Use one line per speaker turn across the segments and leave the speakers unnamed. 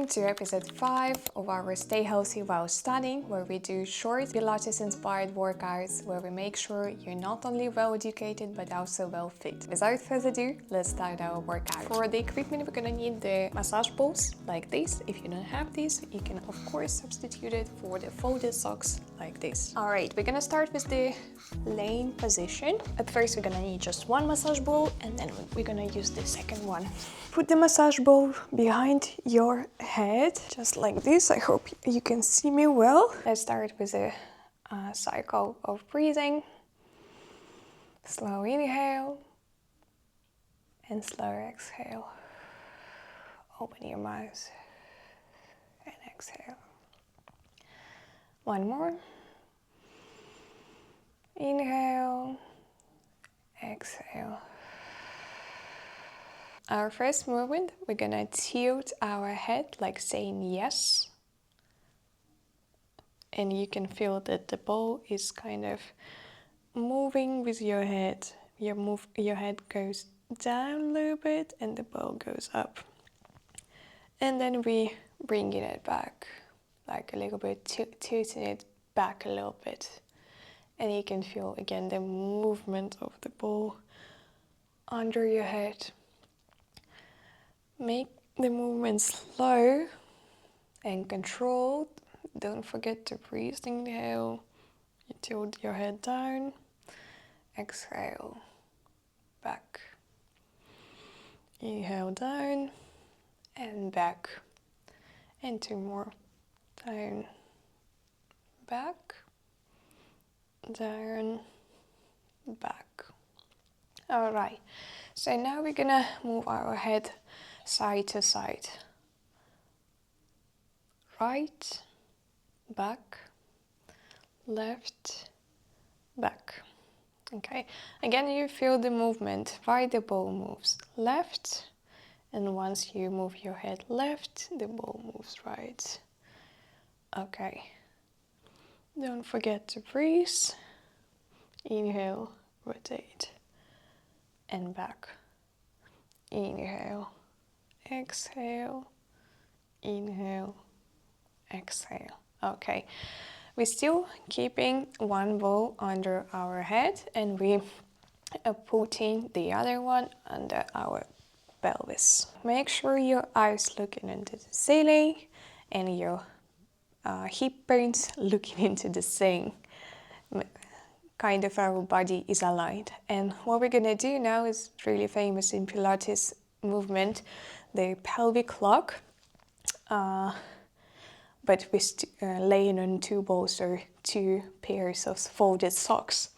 Welcome to episode 5 of our Stay Healthy While Studying, where we do short Pilates-inspired workouts where we make sure you're not only well educated but also well fit. Without further ado, let's start our workout. For the equipment, we're gonna need the massage balls like this. If you don't have these, you can of course substitute it for the folded socks like this. Alright, we're gonna start with the laying position. At first, we're gonna need just one massage ball and then we're gonna use the second one. Put the massage ball behind your head, just like this. I hope you can see me well. Let's start with a cycle of breathing. Slow inhale and slow exhale. Open your mouth and exhale. One more. Inhale, exhale. Our first movement, we're gonna tilt our head like saying yes. And you can feel that the ball is kind of moving with your head. Your head goes down a little bit and the ball goes up. And then we bring it back, like a little bit, tilting it back a little bit. And you can feel again the movement of the ball under your head. Make the movement slow and controlled. Don't forget to breathe. Inhale, you tilt your head down. Exhale, back. Inhale down and back. And two more. Down, back, down, back. Alright, so now we're gonna move our head side to side. Right, back, left, back. Okay, again you feel the movement. Right, the ball moves left, and once you move your head left, the ball moves right. Okay, don't forget to breathe. Inhale, rotate, and back. Inhale, exhale, inhale, exhale. Okay, we're still keeping one ball under our head and we are putting the other one under our pelvis. Make sure your eyes looking into the ceiling and your hip bones looking into the same. Kind of our body is aligned. And what we're gonna do now is really famous in Pilates movement, the pelvic lock. But we're laying on two balls or two pairs of folded socks.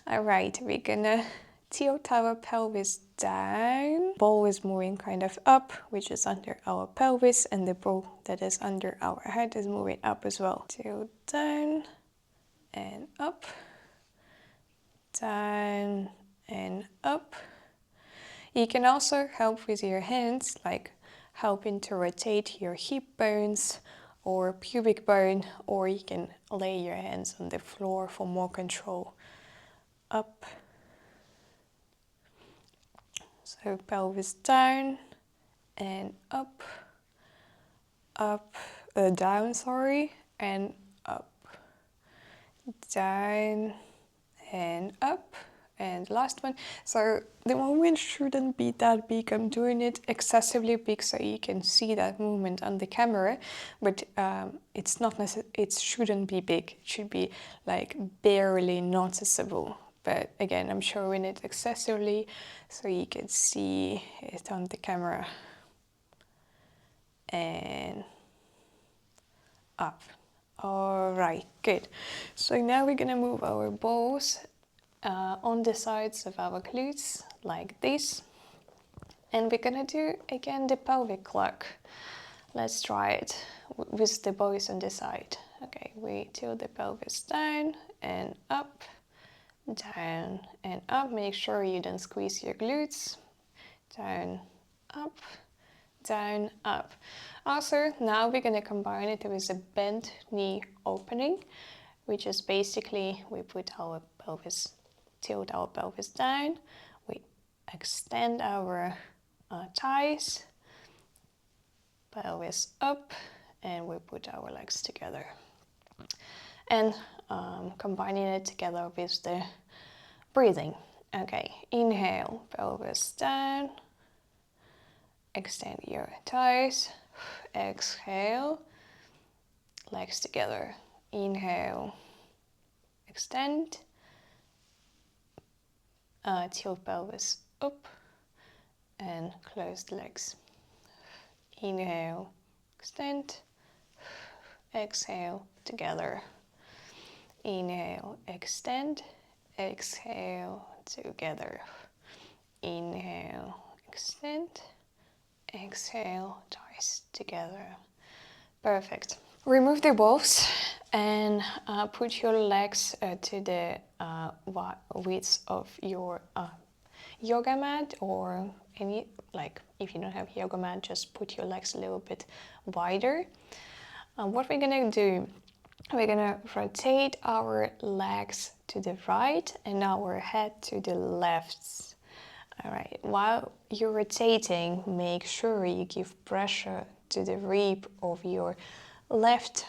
Alright, we're gonna tilt our pelvis down. Ball is moving kind of up, which is under our pelvis, and the ball that is under our head is moving up as well. Tilt down and up, down and up. You can also help with your hands, like helping to rotate your hip bones or pubic bone, or you can lay your hands on the floor for more control. Up. So pelvis down and up, up, down, sorry, and up, down and up. And last one. So the movement shouldn't be that big. I'm doing it excessively big so you can see that movement on the camera, but it's not it shouldn't be big. It should be like barely noticeable. But again, I'm showing it excessively so you can see it on the camera. And up. All right, good. So now we're gonna move our balls on the sides of our glutes like this, and we're gonna do again the pelvic lock. Let's try it with the boys on the side. Okay, we tilt the pelvis down and up, down and up. Make sure you don't squeeze your glutes. Down, up, down, up. Also, now we're gonna combine it with a bent knee opening, which is basically we put our pelvis, tilt our pelvis down, we extend our thighs, pelvis up, and we put our legs together. And combining it together with the breathing. Okay, inhale, pelvis down. Extend your thighs. Exhale, legs together. Inhale, extend. Tilt pelvis up and close the legs. Inhale, extend. Exhale, together. Inhale, extend. Exhale, together. Inhale, extend. Exhale, thighs together. Perfect. Remove the balls and put your legs to the width of your yoga mat, or any, like if you don't have yoga mat, just put your legs a little bit wider. What we're gonna do, we're gonna rotate our legs to the right and our head to the left. All right, while you're rotating, make sure you give pressure to the rib of your left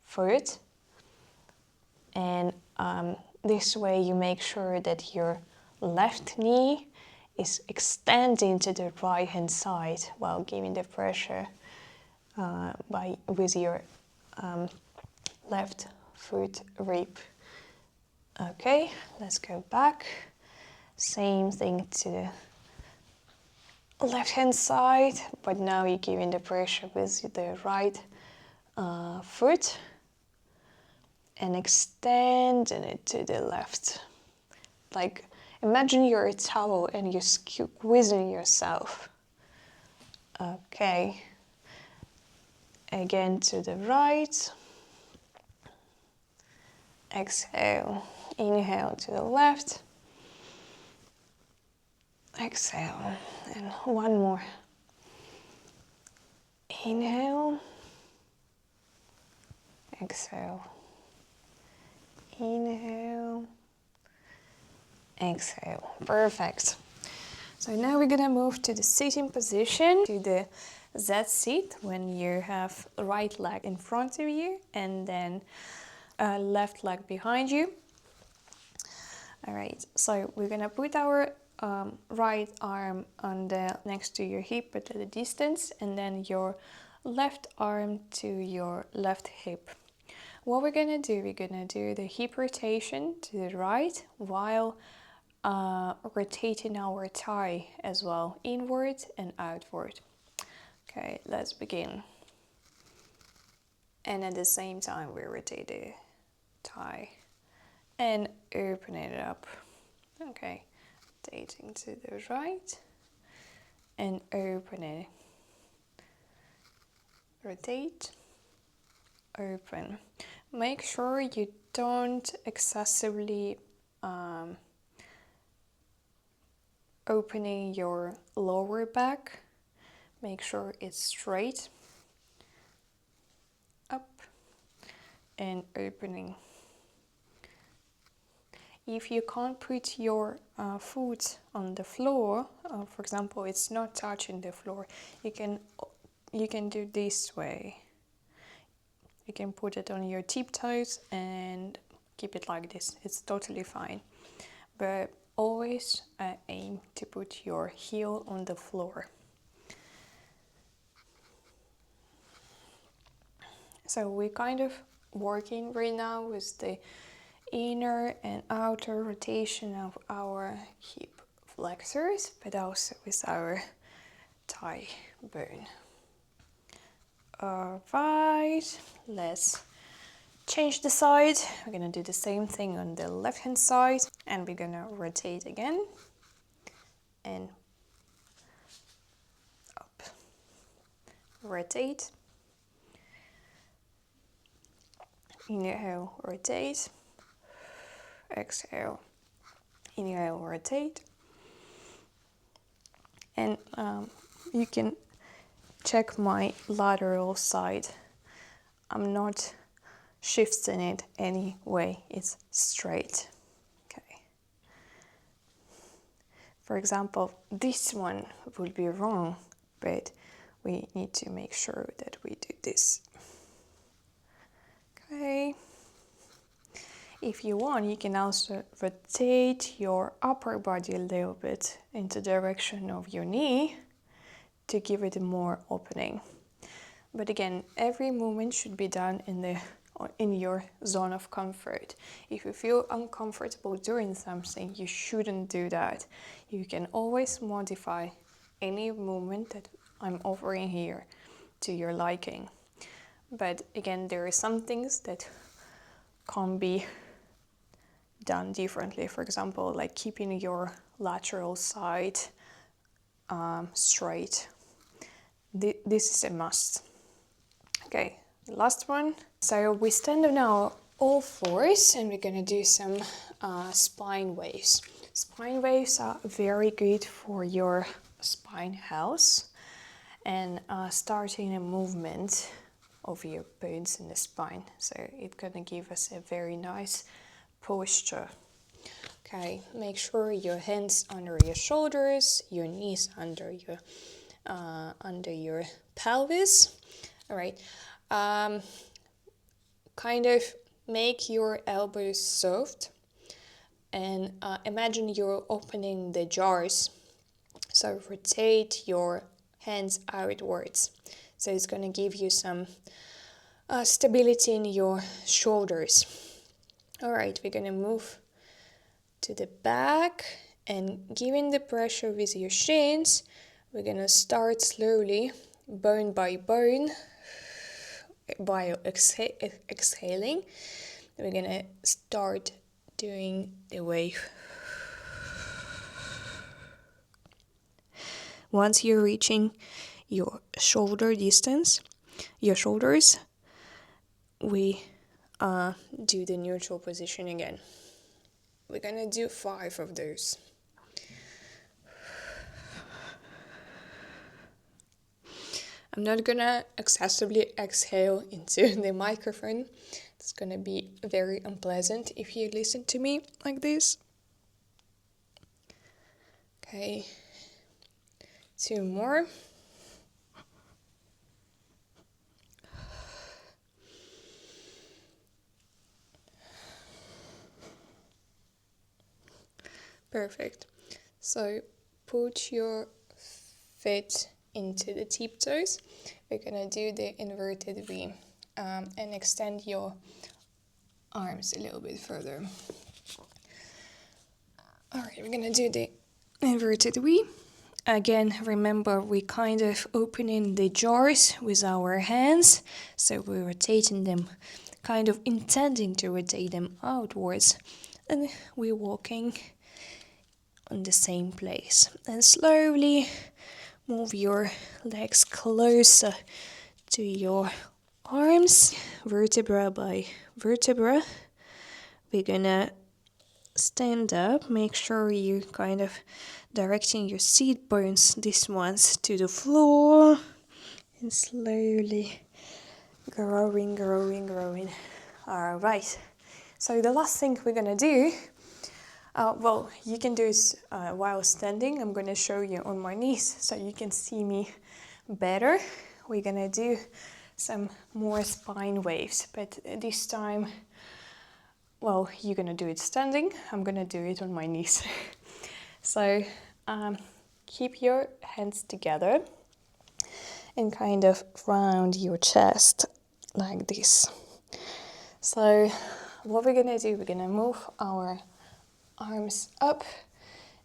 foot, and this way you make sure that your left knee is extending to the right hand side while giving the pressure with your left foot rib. Okay, let's go back. Same thing to the left hand side, but now you're giving the pressure with the right foot and extending it to the left. Like imagine you're a towel and you're squeezing yourself. Okay, again to the right. Exhale, inhale to the left. Exhale, and one more. Inhale. Exhale. Inhale. Exhale. Perfect. So now we're gonna move to the sitting position, to the Z sit, when you have right leg in front of you and then left leg behind you. All right, so we're gonna put our right arm on the next to your hip but at a distance, and then your left arm to your left hip. What we're gonna do, we're gonna do the hip rotation to the right while rotating our thigh as well, inward and outward. Okay, let's begin. And at the same time we rotate the thigh and open it up. Okay, rotating to the right and open it. Rotate, open. Make sure you don't excessively opening your lower back. Make sure it's straight. Up and opening. If you can't put your foot on the floor, for example, it's not touching the floor, you can do this way. You can put it on your tiptoes and keep it like this. It's totally fine. But always aim to put your heel on the floor. So we're kind of working right now with the inner and outer rotation of our hip flexors, but also with our thigh bone. Alright, let's change the side. We're gonna do the same thing on the left hand side, and we're gonna rotate again and up. Rotate. Inhale, rotate. Exhale. Inhale, rotate. And you can check my lateral side. I'm not shifting it any way, it's straight. Okay. For example, this one would be wrong, but we need to make sure that we do this. Okay. If you want, you can also rotate your upper body a little bit into the direction of your knee to give it more opening. But again, every movement should be done in your zone of comfort. If you feel uncomfortable doing something, you shouldn't do that. You can always modify any movement that I'm offering here to your liking. But again, there are some things that can be done differently. For example, like keeping your lateral side straight. This is a must. Okay, the last one. So we stand on our all fours and we're gonna do some spine waves. Spine waves are very good for your spine health and starting a movement of your bones in the spine. So it's gonna give us a very nice posture. Okay, make sure your hands under your shoulders, your knees under your pelvis. All right, kind of make your elbows soft and imagine you're opening the jars. So rotate your hands outwards. So it's going to give you some stability in your shoulders. All right, we're going to move to the back and giving the pressure with your shins, we're going to start slowly, bone by bone, while exhaling. We're going to start doing the wave. Once you're reaching your shoulder distance, your shoulders, we do the neutral position again. We're gonna do 5 of those. I'm not gonna excessively exhale into the microphone. It's gonna be very unpleasant if you listen to me like this. Okay, 2 more. Perfect. So put your feet into the tip toes. We're gonna do the inverted V and extend your arms a little bit further. All right, we're gonna do the inverted V. Again, remember we kind of opening the jars with our hands, so we're rotating them, kind of intending to rotate them outwards, and we're walking in the same place. And slowly move your legs closer to your arms, vertebra by vertebra. We're gonna stand up, make sure you kind of directing your seat bones, these ones, to the floor, and slowly growing. All right, so the last thing we're gonna do, well, you can do it while standing. I'm gonna show you on my knees so you can see me better. We're gonna do some more spine waves, but this time, well, you're gonna do it standing. I'm gonna do it on my knees. So keep your hands together and kind of round your chest like this. So what we're gonna do, we're gonna move our arms up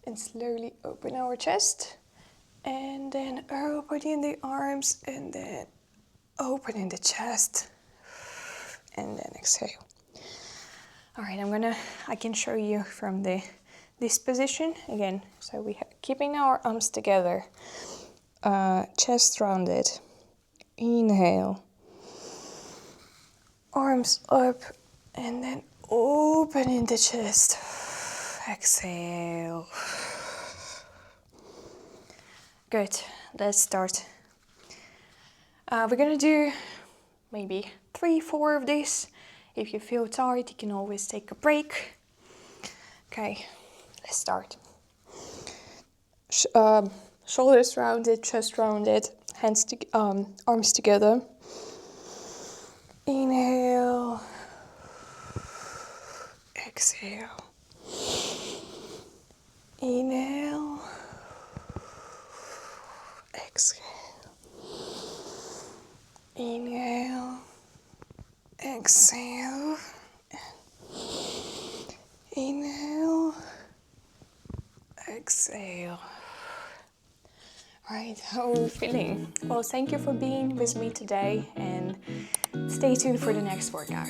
and slowly open our chest, and then opening the arms, and then opening the chest, and then exhale. All right, I can show you from this position again. So we have keeping our arms together, chest rounded. Inhale, arms up, and then opening the chest. Exhale. Good, let's start. We're gonna do maybe 3-4 of these. If you feel tired, you can always take a break. Okay, let's start. Shoulders rounded, chest rounded, arms together. Inhale, exhale. Inhale, exhale. Inhale, exhale. Inhale, exhale. Right, how are we feeling? Well, thank you for being with me today, and stay tuned for the next workout.